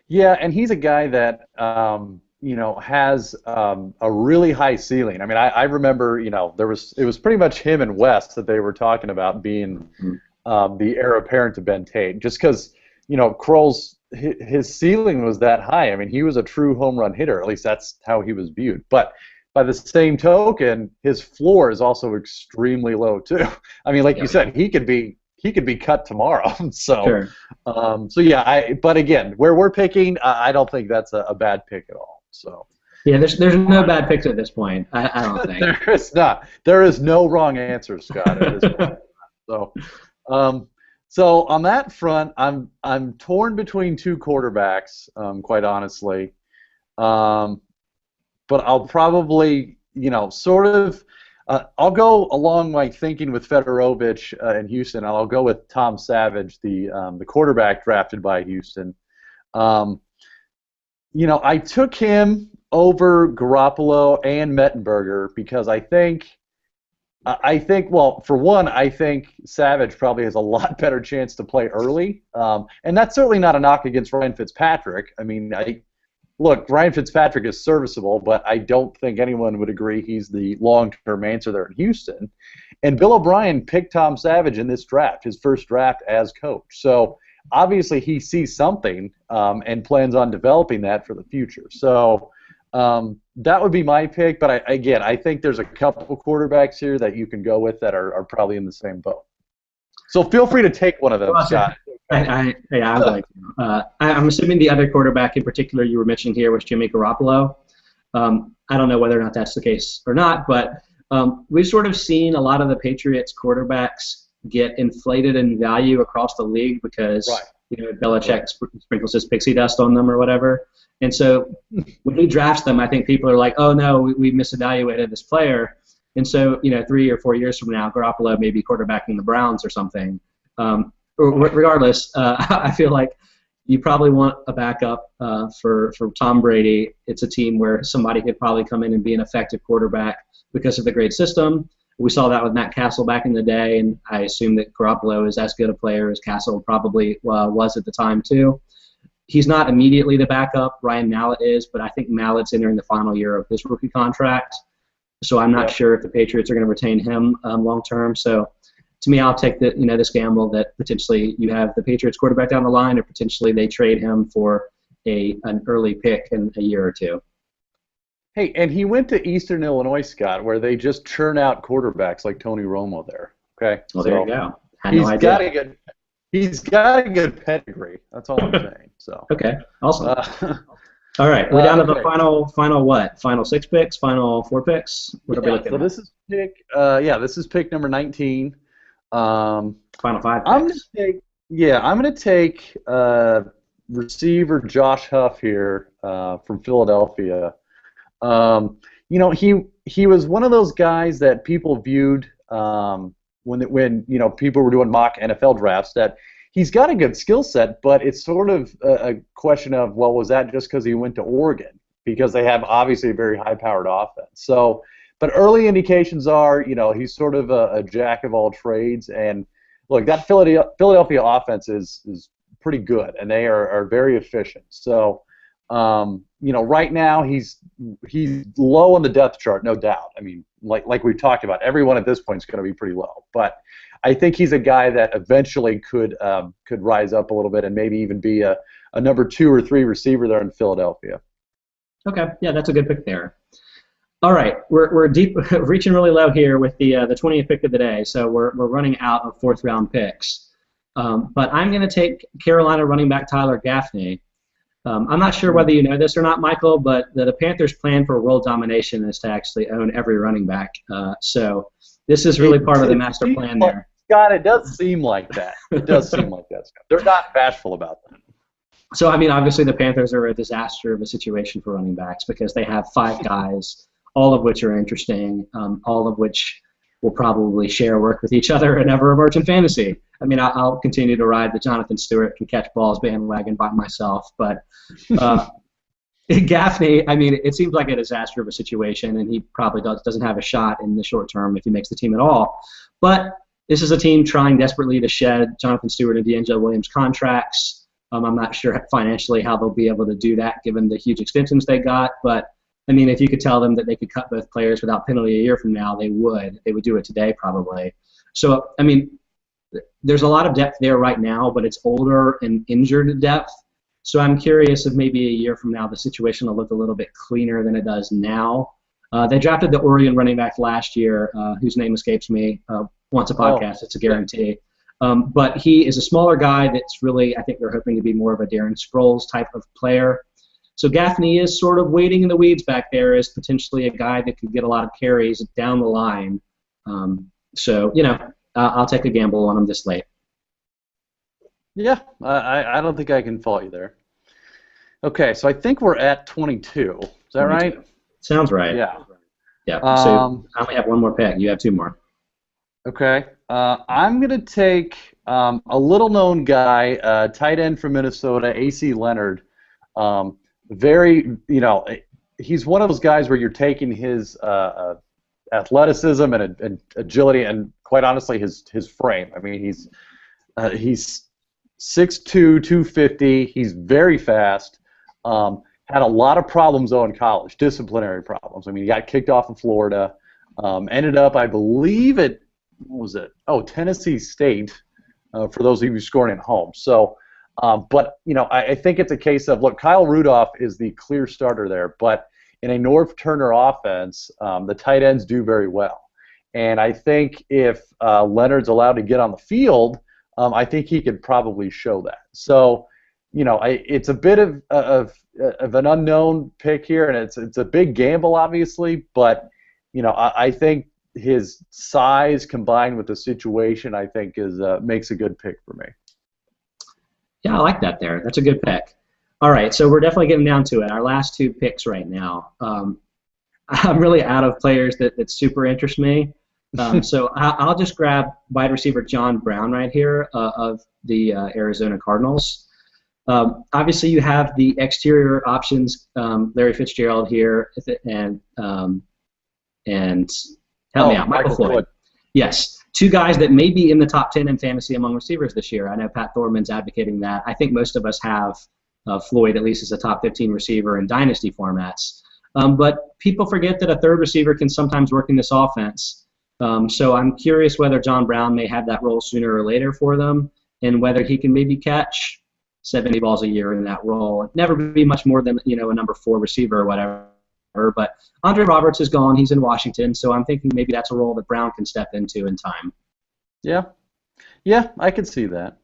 Yeah, and he's a guy that has a really high ceiling. I remember, it was pretty much him and West that they were talking about being the heir apparent to Ben Tate, just because, Kroll's his ceiling was that high. I mean, he was a true home run hitter. At least that's how he was viewed. But by the same token, his floor is also extremely low too. I mean, like you said, he could be cut tomorrow. So, Sure. But again, where we're picking, I don't think that's a bad pick at all. So. Yeah, there's no bad picks at this point. I don't think. There is not. There is no wrong answer, Scott, at this point. So on that front, I'm torn between two quarterbacks, quite honestly. But I'll probably, I'll go along my thinking with Fedorovich in Houston. I'll go with Tom Savage, the quarterback drafted by Houston. I took him over Garoppolo and Mettenberger because I think, well, for one, I think Savage probably has a lot better chance to play early. And that's certainly not a knock against Ryan Fitzpatrick. I mean, look, Ryan Fitzpatrick is serviceable, but I don't think anyone would agree he's the long-term answer there in Houston. And Bill O'Brien picked Tom Savage in this draft, his first draft as coach. So obviously he sees something and plans on developing that for the future. So that would be my pick, but I think there's a couple quarterbacks here that you can go with that are probably in the same boat. So feel free to take one of them, Scott. I'm going to. I'm assuming the other quarterback in particular you were mentioning here was Jimmy Garoppolo. I don't know whether or not that's the case or not, but we've sort of seen a lot of the Patriots quarterbacks get inflated in value across the league because Belichick sprinkles his pixie dust on them or whatever. And so when he drafts them, I think people are like, oh, no, we misevaluated this player. And so, 3 or 4 years from now, Garoppolo may be quarterbacking the Browns or something. Regardless, I feel like you probably want a backup for Tom Brady. It's a team where somebody could probably come in and be an effective quarterback because of the great system. We saw that with Matt Castle back in the day, and I assume that Garoppolo is as good a player as Castle probably was at the time too. He's not immediately the backup. Ryan Mallett is, but I think Mallett's entering the final year of his rookie contract. So I'm not sure if the Patriots are going to retain him long term. So to me, I'll take this gamble that potentially you have the Patriots quarterback down the line, or potentially they trade him for an early pick in a year or two. Hey, and he went to Eastern Illinois, Scott, where they just churn out quarterbacks like Tony Romo there. Okay. Well, there you go. Had no idea. He's got a good pedigree. That's all I'm saying. So. Okay. Awesome. All right. We're down to the final what? Final 6 picks? Final 4 picks? What are we looking at? This is pick number 19. Final 5 picks. I'm going to take receiver Josh Huff here from Philadelphia. He was one of those guys that people viewed when people were doing mock NFL drafts that he's got a good skill set, but it's sort of a question of, well, was that just because he went to Oregon? Because they have obviously a very high-powered offense. So, but early indications are, he's sort of a jack of all trades. And look, that Philadelphia offense is pretty good, and they are very efficient. So, right now he's low on the depth chart, no doubt. I mean, like we've talked about, everyone at this point is going to be pretty low. But I think he's a guy that eventually could rise up a little bit and maybe even be a number 2 or 3 receiver there in Philadelphia. Okay, yeah, that's a good pick there. All right, we're deep, reaching really low here with the 20th pick of the day, so we're running out of 4th round picks. But I'm going to take Carolina running back Tyler Gaffney. I'm not sure whether you know this or not, Michael, but the Panthers' plan for world domination is to actually own every running back. So this is really part of the master plan there. Scott, it does seem like that. It does seem like that, Scott. They're not bashful about that. So, I mean, obviously the Panthers are a disaster of a situation for running backs because they have 5 guys, all of which are interesting, all of which will probably share work with each other and ever emerge in fantasy. I mean, I'll continue to ride the Jonathan Stewart can catch balls bandwagon by myself, but Gaffney, I mean, it seems like a disaster of a situation, and he probably doesn't have a shot in the short term if he makes the team at all. But this is a team trying desperately to shed Jonathan Stewart and D'Angelo Williams contracts. I'm not sure financially how they'll be able to do that given the huge extensions they got, but I mean, if you could tell them that they could cut both players without penalty a year from now, they would. They would do it today probably. So, I mean, there's a lot of depth there right now, but it's older and injured depth. So I'm curious if maybe a year from now the situation will look a little bit cleaner than it does now. They drafted the Oregon running back last year, whose name escapes me. Once a podcast, it's a guarantee. But he is a smaller guy that's really, I think they're hoping to be more of a Darren Sproles type of player. So Gaffney is sort of waiting in the weeds back there as potentially a guy that could get a lot of carries down the line. So, I'll take a gamble on him this late. Yeah, I don't think I can fault you there. Okay, so I think we're at 22. Is that 22. Right? Sounds right. Yeah. Yeah. So I only have one more pick. You have two more. Okay. I'm going to take a little-known guy, tight end from Minnesota, A.C. Leonard. He's one of those guys where you're taking his athleticism and agility and, quite honestly, his frame. I mean, he's 6'2", 250. He's very fast. Had a lot of problems, though, in college, disciplinary problems. I mean, he got kicked off of Florida, ended up, I believe, at Tennessee State, for those of you scoring at home. So, I think it's a case of, look, Kyle Rudolph is the clear starter there, but in a Norv Turner offense, the tight ends do very well. And I think if Leonard's allowed to get on the field, I think he could probably show that. So, it's a bit of an unknown pick here, and it's a big gamble, obviously, but, I think his size combined with the situation, I think, makes a good pick for me. Yeah, I like that there. That's a good pick. All right, so we're definitely getting down to it. Our last two picks right now. I'm really out of players that super interest me. So I'll just grab wide receiver John Brown right here of the Arizona Cardinals. Obviously, you have the exterior options, Larry Fitzgerald here, and help me out, Michael Floyd. Yes. Two guys that may be in the top 10 in fantasy among receivers this year. I know Pat Thorman's advocating that. I think most of us have Floyd at least as a top 15 receiver in dynasty formats. But people forget that a third receiver can sometimes work in this offense. So I'm curious whether John Brown may have that role sooner or later for them, and whether he can maybe catch 70 balls a year in that role. It'd never be much more than a number 4 receiver or whatever. But Andre Roberts is gone. He's in Washington, so I'm thinking maybe that's a role that Brown can step into in time. Yeah, I could see that.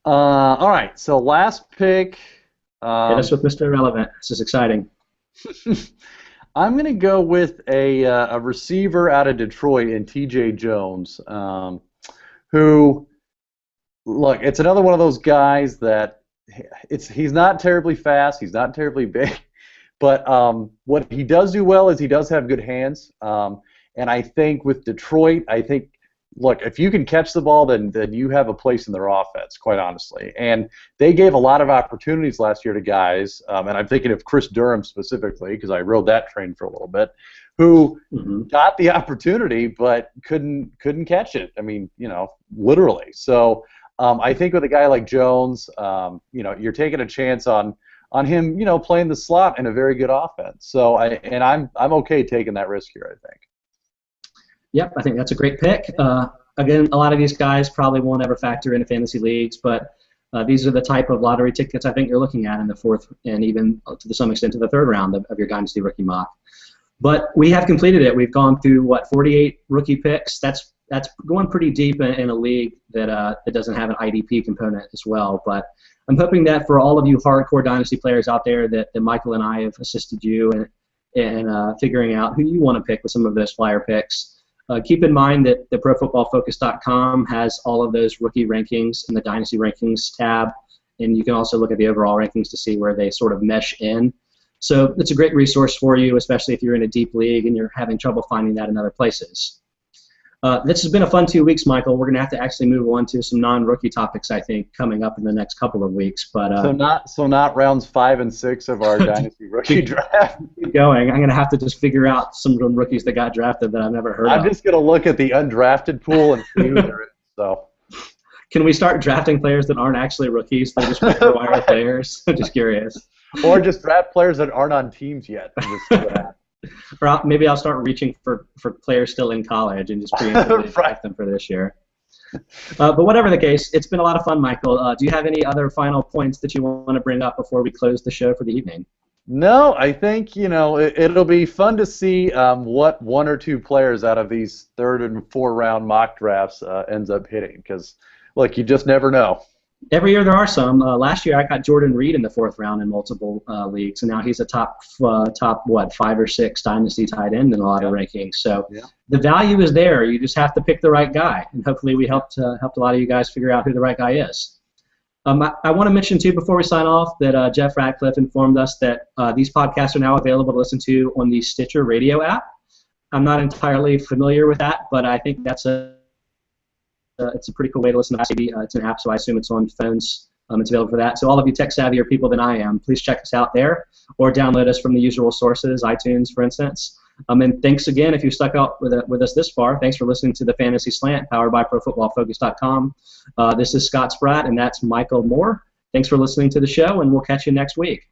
All right, so last pick. Hit us with Mr. Irrelevant. This is exciting. I'm going to go with a receiver out of Detroit in T.J. Jones, who, look, it's another one of those guys that he's not terribly fast, he's not terribly big. But what he does do well is he does have good hands. And I think with Detroit, look, if you can catch the ball, then you have a place in their offense, quite honestly. And they gave a lot of opportunities last year to guys, and I'm thinking of Chris Durham specifically because I rode that train for a little bit, who got the opportunity but couldn't catch it. I mean, literally. So I think with a guy like Jones, you're taking a chance on him, playing the slot in a very good offense. So I'm okay taking that risk here, I think. Yep, I think that's a great pick. Again, a lot of these guys probably won't ever factor into fantasy leagues, but these are the type of lottery tickets I think you're looking at in the 4th and even to some extent to the 3rd round of your Dynasty Rookie Mock. But we have completed it. We've gone through, 48 rookie picks. That's going pretty deep in a league that doesn't have an IDP component as well. But I'm hoping that for all of you hardcore Dynasty players out there that Michael and I have assisted you in figuring out who you want to pick with some of those flyer picks. Keep in mind that the ProFootballFocus.com has all of those rookie rankings in the Dynasty Rankings tab, and you can also look at the overall rankings to see where they sort of mesh in. So it's a great resource for you, especially if you're in a deep league and you're having trouble finding that in other places. This has been a fun 2 weeks, Michael. We're going to have to actually move on to some non-rookie topics, I think, coming up in the next couple of weeks. But so not rounds 5 and 6 of our Dynasty rookie draft. Keep going. I'm going to have to just figure out some of the rookies that got drafted that I've never heard of. I'm just going to look at the undrafted pool and see who there is. So, can we start drafting players that aren't actually rookies? They're just wire players. I'm just curious. Or just draft players that aren't on teams yet. And just see what happens. Or maybe I'll start reaching for players still in college and just preemptively draft them for this year. But whatever the case, it's been a lot of fun, Michael. Do you have any other final points that you want to bring up before we close the show for the evening? No, I think it'll be fun to see what one or two players out of these third and fourth round mock drafts ends up hitting, because look, you just never know. Every year there are some. Last year I got Jordan Reed in the fourth round in multiple leagues, and now he's a top 5 or 6 dynasty tight end in a lot of rankings. So the value is there. You just have to pick the right guy, and hopefully we helped a lot of you guys figure out who the right guy is. I want to mention too before we sign off that Jeff Ratcliffe informed us that these podcasts are now available to listen to on the Stitcher Radio app. I'm not entirely familiar with that, but I think that's it's a pretty cool way to listen to ICB. It's an app, so I assume it's on phones. It's available for that. So all of you tech-savvier people than I am, please check us out there or download us from the usual sources, iTunes, for instance. And thanks again if you stuck out with us this far. Thanks for listening to the Fantasy Slant, powered by ProFootballFocus.com. This is Scott Spratt, and that's Michael Moore. Thanks for listening to the show, and we'll catch you next week.